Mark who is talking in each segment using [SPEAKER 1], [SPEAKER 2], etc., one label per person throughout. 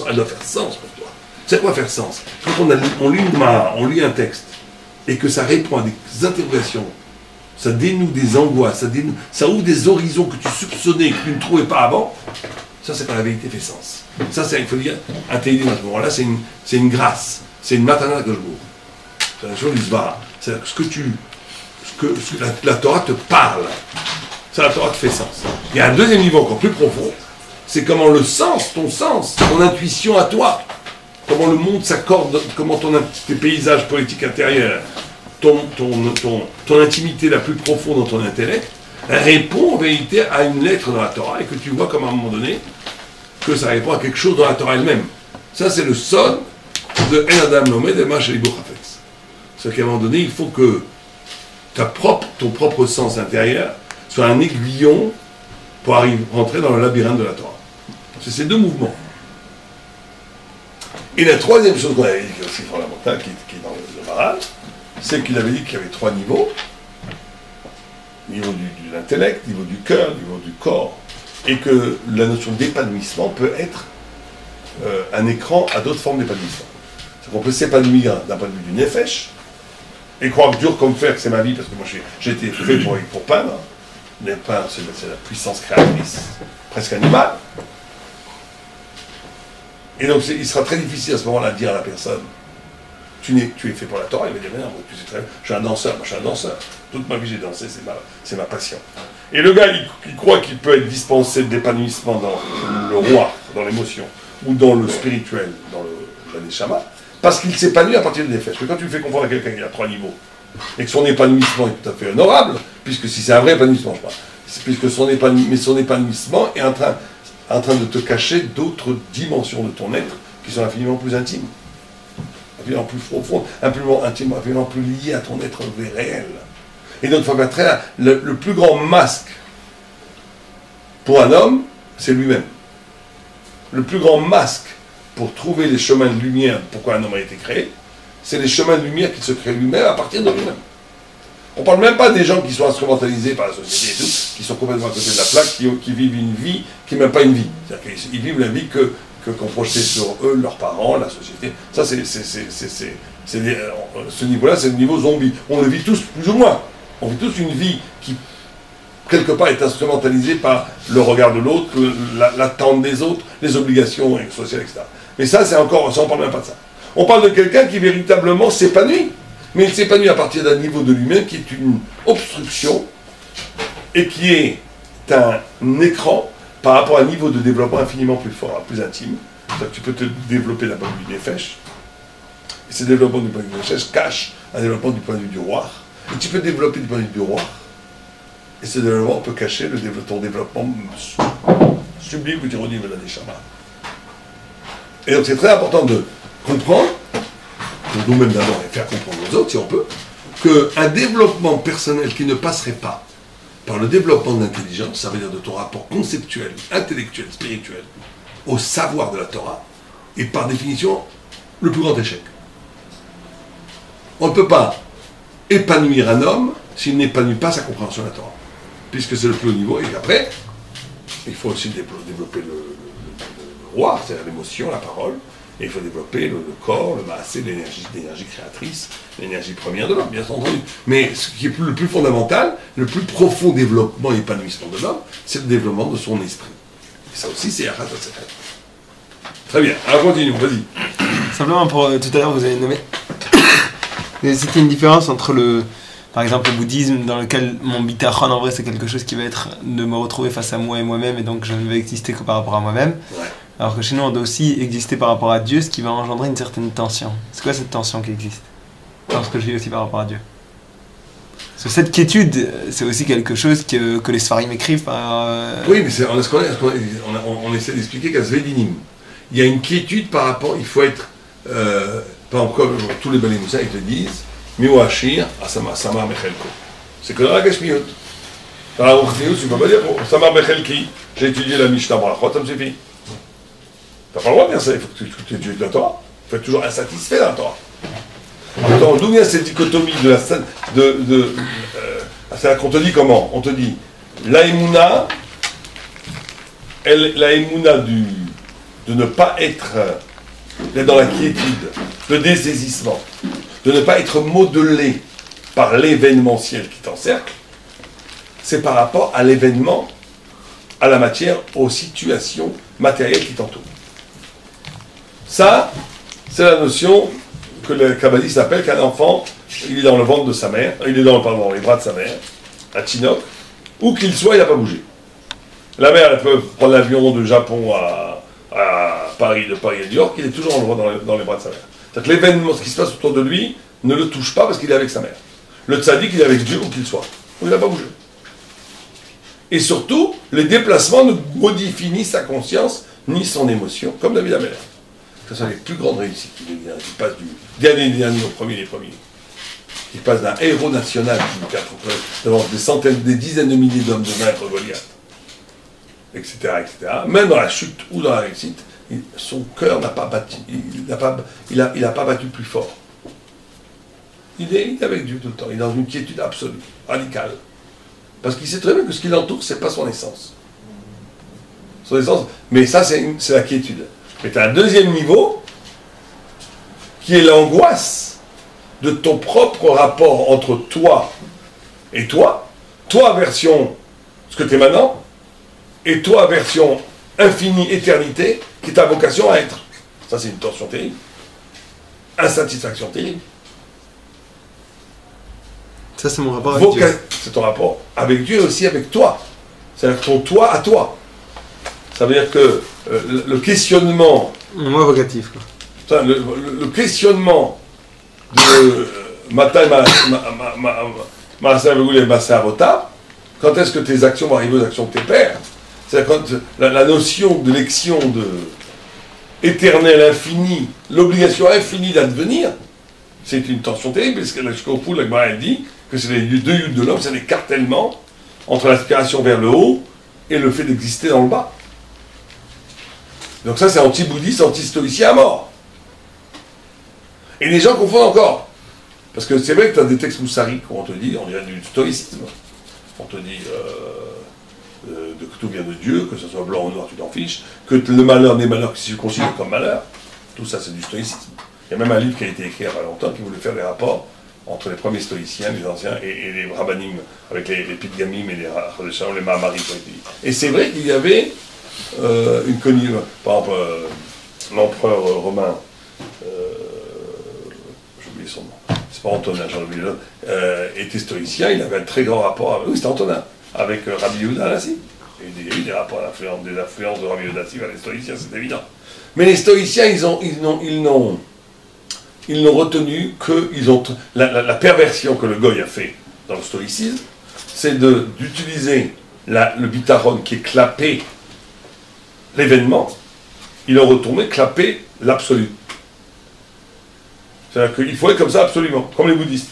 [SPEAKER 1] Elle doit faire sens pour toi. C'est quoi faire sens? Quand on lit un texte, et que ça répond à des interrogations, ça dénoue des angoisses, ça ouvre des horizons que tu soupçonnais, que tu ne trouvais pas avant, ça c'est quand la vérité fait sens. Ça, il faut dire, intelligent à ce moment-là, c'est une grâce, c'est une matana que je vous. C'est la chose du Zvara. C'est la Torah te parle. Ça, la Torah te fait sens. Il y a un deuxième niveau encore plus profond, c'est comment le sens, ton intuition à toi, comment le monde s'accorde, comment tes paysages politiques intérieurs, ton intimité la plus profonde dans ton intellect, répond en vérité à une lettre dans la Torah, et que tu vois comme à un moment donné, que ça répond à quelque chose dans la Torah elle-même. Ça, c'est le son de En Adam Lomed et Mach Libo Chafetz. C'est qu'à un moment donné, il faut que ton propre sens intérieur soit un aiguillon pour rentrer dans le labyrinthe de la Torah. C'est ces deux mouvements. Et la troisième chose qu'on avait dit, qui est aussi fondamentale, qui est dans le Maharal, c'est qu'il avait dit qu'il y avait 3 niveaux. Niveau de l'intellect, niveau du cœur, niveau du corps. Et que la notion d'épanouissement peut être un écran à d'autres formes d'épanouissement. C'est qu'on peut s'épanouir d'un point de vue du nefesh, et croire dur comme fer que c'est ma vie, parce que moi j'ai été fait pour peindre. Le peindre, c'est la puissance créatrice, presque animale. Et donc il sera très difficile à ce moment-là de dire à la personne, tu es fait pour la Torah. Il va dire, mais non, tu sais très bien, je suis un danseur, moi je suis un danseur. Toute ma vie j'ai dansé, c'est ma passion. Et le gars, il croit qu'il peut être dispensé d'épanouissement dans le roi, dans l'émotion, ou dans le spirituel, dans la neshama, parce qu'il s'épanouit à partir des nefesh. Mais quand tu le fais comprendre à quelqu'un qui a 3 niveaux, et que son épanouissement est tout à fait honorable, puisque si c'est un vrai épanouissement, je parle, puisque son épanouissement est en train de te cacher d'autres dimensions de ton être qui sont infiniment plus intimes, infiniment plus profondes, infiniment intimes, infiniment plus liées à ton être réel. Et donc, il faut mettre le plus grand masque pour un homme, c'est lui-même. Le plus grand masque pour trouver les chemins de lumière, pourquoi un homme a été créé, c'est les chemins de lumière qu'il se crée lui-même à partir de lui-même. On ne parle même pas des gens qui sont instrumentalisés par la société et tout, qui sont complètement à côté de la plaque, qui vivent une vie qui n'est même pas une vie. C'est-à-dire qu'ils vivent la vie qu'on projetait sur eux, leurs parents, la société. Ça, ce niveau-là, c'est le niveau zombie. On le vit tous plus ou moins. On vit tous une vie qui, quelque part, est instrumentalisée par le regard de l'autre, l'attente des autres, les obligations sociales, etc. Mais ça, on ne parle même pas de ça. On parle de quelqu'un qui véritablement s'épanouit. Mais il s'épanouit à partir d'un niveau de lui-même qui est une obstruction et qui est un écran par rapport à un niveau de développement infiniment plus fort, plus intime. C'est-à-dire que tu peux te développer d'un point de vue des nefesh. Et ce développement du point de vue des nefesh cache un développement du point de vue du roi. Et tu peux développer du point de vue du roi. Et ce développement peut cacher ton développement sublime que tu redis de la neshama. Et donc c'est très important de comprendre, pour nous-mêmes d'abord et faire comprendre aux autres, si on peut, qu'un développement personnel qui ne passerait pas par le développement de l'intelligence, ça veut dire de ton rapport conceptuel, intellectuel, spirituel, au savoir de la Torah, est par définition le plus grand échec. On ne peut pas épanouir un homme s'il n'épanouit pas sa compréhension de la Torah, puisque c'est le plus haut niveau. Et après, il faut aussi développer le roi, c'est-à-dire l'émotion, la parole. Et il faut développer le corps, le massé, l'énergie créatrice, l'énergie première de l'homme, bien entendu. Mais ce qui est le plus fondamental, le plus profond développement et épanouissement de l'homme, c'est le développement de son esprit. Et ça aussi, c'est Yachat Hatzechet. Très bien, alors continuons, vas-y.
[SPEAKER 2] Simplement, tout à l'heure, vous avez nommé... C'était une différence entre par exemple, le bouddhisme, dans lequel mon bitachon, en vrai, c'est quelque chose qui va être de me retrouver face à moi et moi-même, et donc je ne vais exister que par rapport à moi-même. Ouais. Alors que chez nous, on doit aussi exister par rapport à Dieu, ce qui va engendrer une certaine tension. C'est quoi cette tension qui existe dans ce que je vis aussi par rapport à Dieu? Parce que cette quiétude, c'est aussi quelque chose que les Sfarim écrivent par...
[SPEAKER 1] Oui, mais on essaie d'expliquer qu'à Svedinim, il y a une quiétude par rapport... Il faut être... par exemple, tous les Balei Moussa, ils te disent Miou Hachir, Samar Mechelko. C'est que dans la Gashmiut. Dans la Ruchniut, tu ne peux pas dire Samar Mechelki. J'ai étudié la Mishnah Brachot, ça me suffit. Tu n'as pas le droit de dire ça, il faut que tu étudies la Torah. Il faut être toujours insatisfait dans la Torah. Alors, d'où vient cette dichotomie de la scène c'est-à-dire qu'on te dit comment? On te dit la Emouna de de ne pas être dans la quiétude, le dessaisissement, de ne pas être modelé par l'événementiel qui t'encercle, c'est par rapport à l'événement, à la matière, aux situations matérielles qui t'entourent. Ça, c'est la notion que le kabbaliste appelle qu'un enfant, il est dans le ventre de sa mère, il est dans les bras de sa mère, à Chinook, où qu'il soit, il n'a pas bougé. La mère, elle peut prendre l'avion de Japon à Paris, de Paris à New York, il est toujours dans les bras de sa mère. C'est-à-dire que l'événement, ce qui se passe autour de lui, ne le touche pas parce qu'il est avec sa mère. Le tzaddik, il est avec Dieu où qu'il soit. Il n'a pas bougé. Et surtout, les déplacements ne modifient ni sa conscience, ni son émotion, comme David Ameller. Ce sont les plus grandes réussites qu'il passe du dernier au premier. Il passe d'un héros national qui devant des centaines, des dizaines de milliers d'hommes de vaincre Goliath, etc., etc. Même dans la chute ou dans la réussite, son cœur n'a pas battu, il n'a pas battu plus fort. Il est avec Dieu tout le temps, il est dans une quiétude absolue, radicale. Parce qu'il sait très bien que ce qui l'entoure, c'est pas son essence. Son essence, mais ça, c'est la quiétude. Mais tu as un deuxième niveau, qui est l'angoisse de ton propre rapport entre toi et toi version ce que tu es maintenant, et toi version infinie, éternité, qui est ta vocation à être. Ça, c'est une tension terrible. Insatisfaction terrible.
[SPEAKER 2] Ça, c'est mon rapport avec Dieu.
[SPEAKER 1] C'est ton rapport avec Dieu et aussi avec toi. C'est-à-dire ton toi à toi. Ça veut dire que le questionnement...
[SPEAKER 2] Moi, vocatif, quoi.
[SPEAKER 1] Le questionnement de Matai Avota, quand est-ce que tes actions vont arriver aux actions de tes pères? C'est-à-dire quand la notion de l'élection de éternel, infini, l'obligation infinie d'advenir, c'est une tension terrible, parce que la Shkofu, la Gemara, elle dit que c'est les deux yuds de l'homme, c'est des cartellements entre l'aspiration vers le haut et le fait d'exister dans le bas. Donc ça, c'est anti-bouddhiste, anti-stoïcien à mort. Et les gens confondent encore. Parce que c'est vrai que tu as des textes moussariques où on te dit, on dirait du stoïcisme. On te dit que tout vient de Dieu, que ce soit blanc ou noir, tu t'en fiches, que le malheur n'est malheur que si tu le considères comme malheur. Tout ça, c'est du stoïcisme. Il y a même un livre qui a été écrit il n'y a pas longtemps qui voulait faire des rapports entre les premiers stoïciens, les anciens, et les rabbanim, avec les pitgamim et les mahamarim qui ont été dit. Et c'est vrai qu'il y avait une connue, par exemple, l'empereur romain, j'ai oublié son nom, c'est pas Antonin, j'en ai oublié l'autre, était stoïcien, il avait un très grand rapport avec, oui, c'était Antonin, avec Rabbi Yehuda Anassi. Il y a eu des rapports des influences de Rabbi Yehuda Anassi vers les stoïciens, c'est évident. Mais les stoïciens, ils n'ont retenu que la perversion que le Goy a fait dans le stoïcisme, c'est d'utiliser le bitaron qui est clapé l'événement, ils l'ont retourné clapé l'absolu. C'est-à-dire qu'il faut être comme ça absolument, comme les bouddhistes.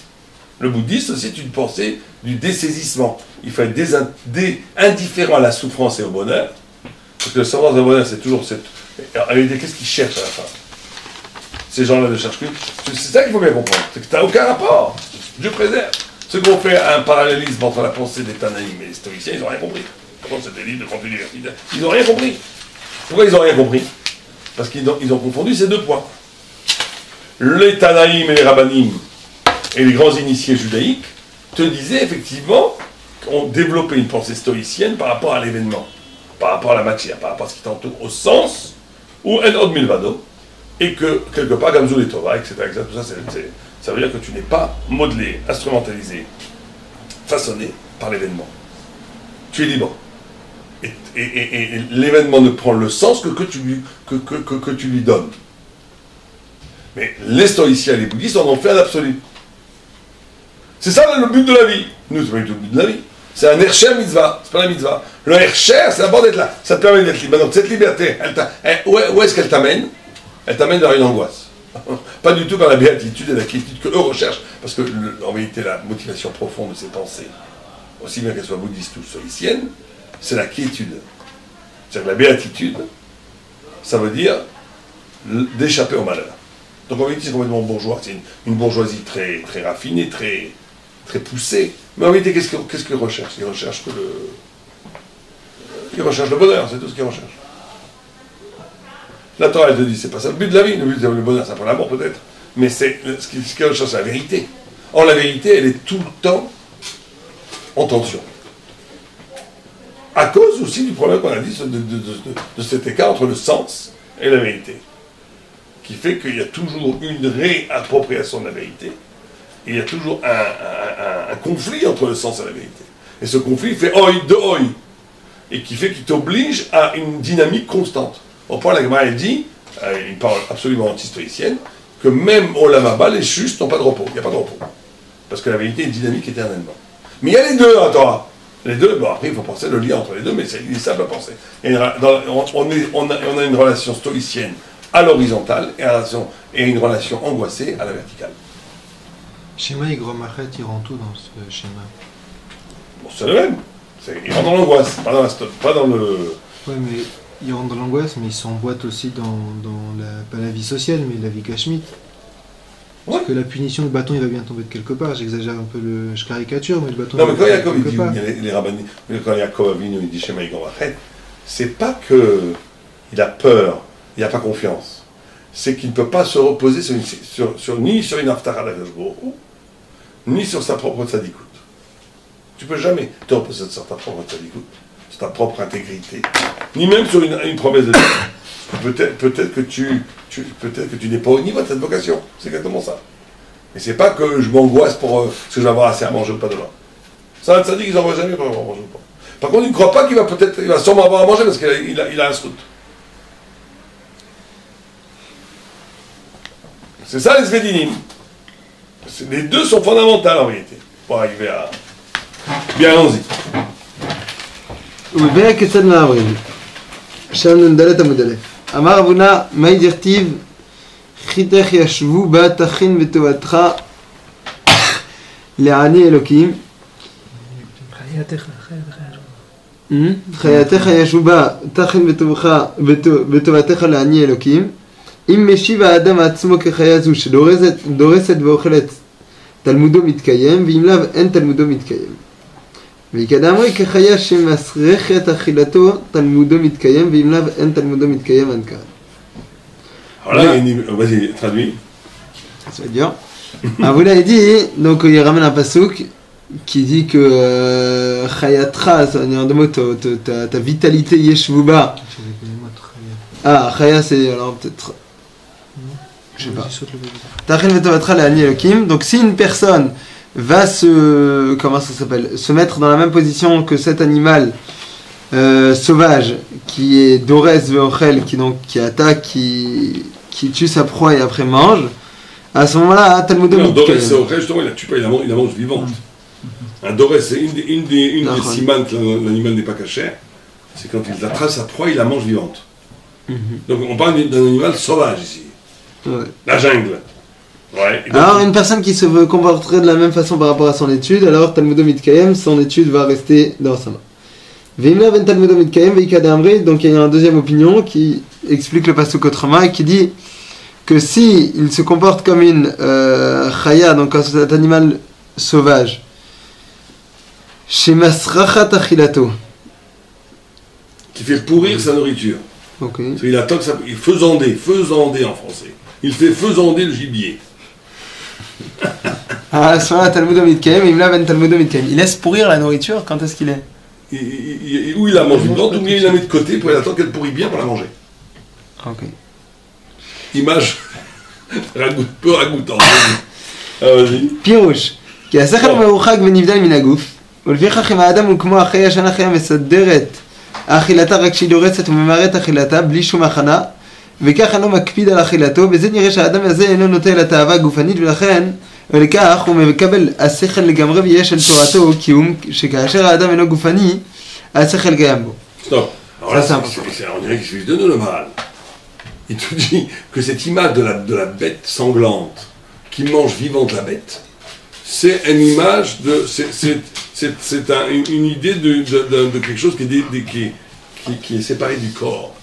[SPEAKER 1] Le bouddhiste, c'est une pensée du dessaisissement. Il faut être indifférent à la souffrance et au bonheur, parce que la souffrance et le bonheur, c'est toujours cette... Qu'est-ce qu'ils cherchent à la fin? Ces gens-là ne cherchent plus. C'est ça qu'il faut bien comprendre. C'est que tu n'as aucun rapport. Dieu préserve. Ceux qui ont fait un parallélisme entre la pensée des Tanaïm et les stoïciens, ils n'ont rien compris. Par contre, c'était des livres de grande université. Ils n'ont rien compris. Pourquoi ils n'ont rien compris? Parce qu'ils ont confondu ces deux points. Les Tanaïm et les Rabbanim et les grands initiés judaïques te disaient effectivement qu'on développait une pensée stoïcienne par rapport à l'événement, par rapport à la matière, par rapport à ce qui t'entoure, au sens où en od milvado, et que quelque part Gamzul et Tova, etc., tout ça, ça veut dire que tu n'es pas modelé, instrumentalisé, façonné par l'événement. Tu es libre. Et l'événement ne prend le sens que tu lui donnes. Mais les stoïciens et les bouddhistes en ont fait un absolu. C'est ça le but de la vie. Nous, c'est pas du tout le but de la vie. C'est un Hersher mitzvah, c'est pas la mitzvah. Le Hersher, c'est d'abord d'être là. Ça te permet d'être libre. Donc cette liberté, où est-ce qu'elle t'amène? Elle t'amène vers une angoisse. Pas du tout vers la béatitude et la quiétude que eux recherchent. Parce que, en vérité, la motivation profonde de ces pensées, aussi bien qu'elles soient bouddhistes ou stoïciennes, c'est la quiétude. C'est-à-dire que la béatitude, ça veut dire d'échapper au malheur. Donc en vérité, c'est complètement bourgeois. C'est une bourgeoisie très, très raffinée, très, très poussée. Mais en vérité, qu'est-ce qu'ils recherchent? Ils recherchent ils recherchent le bonheur, c'est tout ce qu'ils recherchent. La Torah, elle te dit, c'est pas ça le but de la vie. Le but, c'est le bonheur, c'est pas la mort peut-être. Mais c'est ce qui est autre chose, c'est la vérité. Or, la vérité, elle est tout le temps en tension. À cause aussi du problème qu'on a dit de cet écart entre le sens et la vérité. Qui fait qu'il y a toujours une réappropriation de la vérité. Et il y a toujours un conflit entre le sens et la vérité. Et ce conflit fait oi de oi. Et qui fait qu'il t'oblige à une dynamique constante. Au point, la Gemara, elle dit, une parole absolument anti-stoïcienne, que même au Lamaba, les justes n'ont pas de repos. Il n'y a pas de repos. Parce que la vérité est dynamique éternellement. Mais il y a les deux dans la Torah. Les deux, bon après il faut penser le lien entre les deux, mais il est simple à penser. On a une relation stoïcienne à l'horizontale et une relation angoissée à la verticale.
[SPEAKER 3] Schéma et Gromachet, ils rentrent tout dans ce schéma.
[SPEAKER 1] Bon, c'est le même. Ils rentrent dans l'angoisse, pas dans le...
[SPEAKER 3] Ouais, mais ils rentrent dans l'angoisse, mais ils s'emboîtent aussi dans pas la vie sociale, mais la vie gashmite. Parce que la punition, le bâton, il va bien tomber de quelque part. J'exagère un peu, je caricature, mais le bâton...
[SPEAKER 1] Non, mais quand Yaakov,
[SPEAKER 3] il va
[SPEAKER 1] les rabbins, quand Yaakov Avinu, il dit Shema Yigomachet, c'est pas qu'il a peur, il n'a pas confiance. C'est qu'il ne peut pas se reposer ni sur une Haftara d'Akadosh Baruch Hu, ni sur sa propre tzadikout. Tu ne peux jamais te reposer sur ta propre tzadikout, sur ta propre intégrité, ni même sur une promesse de Dieu. Peut-être que tu n'es pas au niveau de cette vocation. C'est exactement ça. Mais c'est pas que je m'angoisse pour ce que je vais avoir assez à manger ou pas demain. Ça dit qu'ils n'en vont jamais pour avoir à manger ou pas. Par contre, il ne croit pas qu'il va sûrement avoir à manger parce qu'il a un srout. C'est ça les Svedinim. Les deux sont fondamentaux en réalité. Pour arriver à... Bien, allons-y.
[SPEAKER 3] וביה כיצד מעברים? שם נדלת המודלת. אמר אבונה, מהי דכתיב? חיתך ישבו בה תכין בטובתך לעני אלוקים. חייתך ישבו בה תכין בטובתך לעני אלוקים. אם משיב האדם עצמו כחיה זו שדורסת ואוכלת תלמודו מתקיים, ואם לאו אין תלמודו מתקיים. וכדאמרי כחיה שמסרכת אכילתו תלמודו מתקיים, ואם לאו אין תלמודו מתקיים עד כאן.
[SPEAKER 1] Vas-y, traduis.
[SPEAKER 3] Ça va dire. Avoula il dit, donc il ramène un pasouk qui dit que Chayatra, en deux mots, ta vitalité yeshvuba. Ah, Chaya c'est alors peut-être. Je sais pas. Tachin vetovatra le'ani elokim. Donc si une personne va se mettre dans la même position que cet animal sauvage qui est Dorès ve'ochel, qui attaque, qui tue sa proie et après mange, à ce moment-là, Talmudo Mitkaim.
[SPEAKER 1] Dorès ve'ochel, justement, il la tue pas, il la mange vivante. Un Dorès, c'est une des simanes que l'animal n'est pas caché, c'est quand il attrape sa proie, il la mange vivante. Donc on parle d'un animal sauvage ici.
[SPEAKER 3] Ouais.
[SPEAKER 1] La jungle. Ouais.
[SPEAKER 3] Alors une personne qui se comporterait de la même façon par rapport à son étude, alors Talmudo Mitkaim, son étude va rester dans sa main. Veimla ben Talmudo Mitkaim veikad amri, donc il y a une deuxième opinion qui explique le pasuk autrement et qui dit que si il se comporte comme une chaya, donc un animal sauvage, shemasrachat achilato,
[SPEAKER 1] qui fait pourrir sa nourriture.
[SPEAKER 3] Okay.
[SPEAKER 1] Il attend que ça... Il faisander en français. Il fait faisander le gibier.
[SPEAKER 2] Ah, sur la Talmudo Mitkaim, il l'a ben Talmudo Mitkaim. Il laisse pourrir la nourriture, quand est-ce qu'il est
[SPEAKER 1] Ou il la mange vivante, ou bien il la met de côté pour attendre qu'elle pourrit bien pour la manger.
[SPEAKER 2] Ok.
[SPEAKER 1] Image peu ragoûtante. Vas-y.
[SPEAKER 3] פירוש, כי השכל מרוחק ונבדל מן הגוף, ולפיכך אם האדם הוא כמו החיה שאינה חיה מסדרת אכילתה רק שהיא דורסת וממהרת אכילתה בלי שום הכנה, וכך אינו מקפיד על אכילתו, וזה נראה שהאדם הזה אינו נוטה לתאווה גופנית, ולכך הוא מקבל השכל לגמרי ויש על תורתו קיום, שכאשר האדם אינו גופני, השכל קיים בו.
[SPEAKER 1] Stop. Alors là, on dirait qu'il se donne le mal. Il te dit que cette image de la bête sanglante qui mange vivante la bête, c'est une image de... C'est une idée de quelque chose qui est séparé du corps.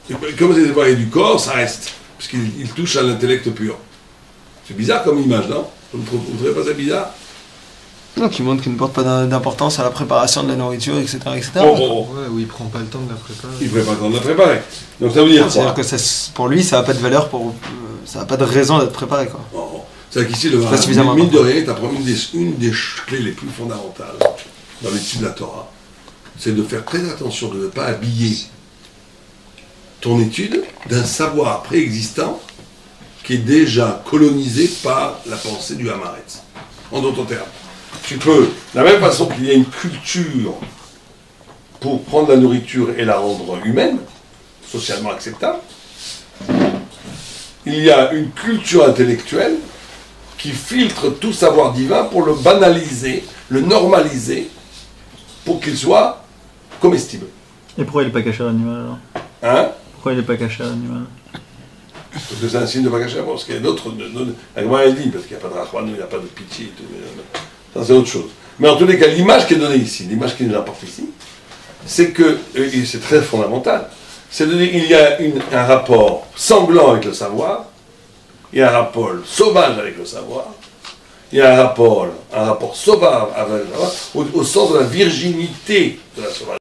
[SPEAKER 1] Et comme c'est séparé du corps, ça reste, puisqu'il touche à l'intellect pur. C'est bizarre comme image, non? Vous ne trouvez pas ça bizarre?
[SPEAKER 2] Non, qui montre qu'il ne porte pas d'importance à la préparation de la nourriture, etc. etc.
[SPEAKER 1] Oh.
[SPEAKER 4] Ouais, où il prend pas le temps de la préparer.
[SPEAKER 1] Il ne pourrait pas attendre de la préparer. Donc ça veut dire
[SPEAKER 2] C'est-à-dire
[SPEAKER 1] quoi?
[SPEAKER 2] que pour lui, ça n'a pas de valeur, ça n'a pas de raison d'être préparé, quoi.
[SPEAKER 1] Oh. C'est-à-dire qu'ici, le
[SPEAKER 2] pas suffisamment
[SPEAKER 1] mine de rien, une des clés les plus fondamentales dans l'étude de la Torah, c'est de faire très attention de ne pas habiller ton étude d'un savoir préexistant qui est déjà colonisé par la pensée du Hamaretz. En d'autres termes, tu peux, de la même façon qu'il y a une culture pour prendre la nourriture et la rendre humaine, socialement acceptable, il y a une culture intellectuelle qui filtre tout savoir divin pour le banaliser, le normaliser, pour qu'il soit comestible.
[SPEAKER 5] Et pourquoi il n'est pas caché à l'animal alors?
[SPEAKER 1] Hein?
[SPEAKER 5] Pourquoi il n'est pas caché à l'animal?
[SPEAKER 1] Parce que c'est un signe de pas cacher, parce qu'il y a d'autres. La Gemara elle dit, parce qu'il n'y a pas de rachman, il n'y a pas de pitié, et tout, ça c'est autre chose. Mais en tous les cas, l'image qui est donnée ici, l'image qui nous apporte ici, c'est que, et c'est très fondamental, c'est de dire qu'il y a un rapport sanglant avec le savoir, il y a un rapport sauvage avec le savoir, il y a un rapport sauvage avec le savoir, au sens de la virginité de la sauvage.